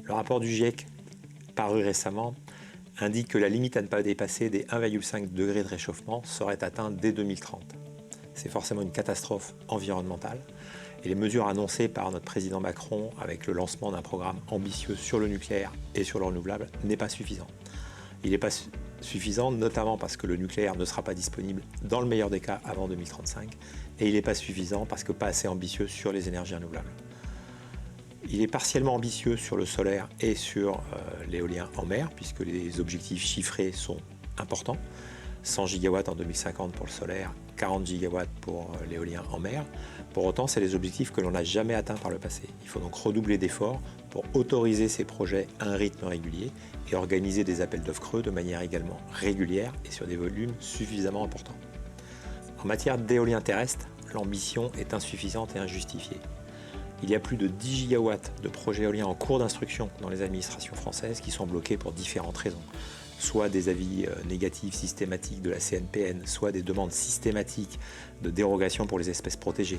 Le rapport du GIEC, paru récemment, indique que la limite à ne pas dépasser des 1,5 degrés de réchauffement serait atteinte dès 2030. C'est forcément une catastrophe environnementale et les mesures annoncées par notre président Macron avec le lancement d'un programme ambitieux sur le nucléaire et sur le renouvelable n'est pas suffisant. Il n'est pas suffisant notamment parce que le nucléaire ne sera pas disponible dans le meilleur des cas avant 2035 et il n'est pas suffisant parce que pas assez ambitieux sur les énergies renouvelables. Il est partiellement ambitieux sur le solaire et sur l'éolien en mer, puisque les objectifs chiffrés sont importants. 100 gigawatts en 2050 pour le solaire, 40 gigawatts pour l'éolien en mer. Pour autant, c'est les objectifs que l'on n'a jamais atteints par le passé. Il faut donc redoubler d'efforts pour autoriser ces projets à un rythme régulier et organiser des appels d'offres creux de manière également régulière et sur des volumes suffisamment importants. En matière d'éolien terrestre, l'ambition est insuffisante et injustifiée. Il y a plus de 10 gigawatts de projets éoliens en cours d'instruction dans les administrations françaises qui sont bloqués pour différentes raisons. Soit des avis négatifs systématiques de la CNPN, soit des demandes systématiques de dérogation pour les espèces protégées.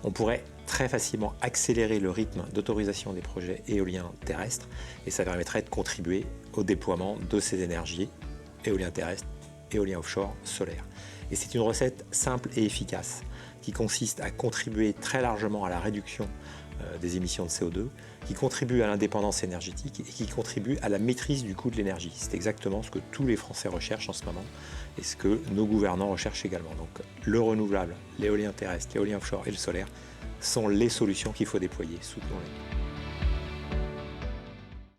On pourrait très facilement accélérer le rythme d'autorisation des projets éoliens terrestres et ça permettrait de contribuer au déploiement de ces énergies, éolien terrestre, éolien offshore, solaire. Et c'est une recette simple et efficace qui consiste à contribuer très largement à la réduction des émissions de CO2, qui contribue à l'indépendance énergétique et qui contribue à la maîtrise du coût de l'énergie. C'est exactement ce que tous les Français recherchent en ce moment et ce que nos gouvernants recherchent également. Donc le renouvelable, l'éolien terrestre, l'éolien offshore et le solaire sont les solutions qu'il faut déployer. Soutenons-les.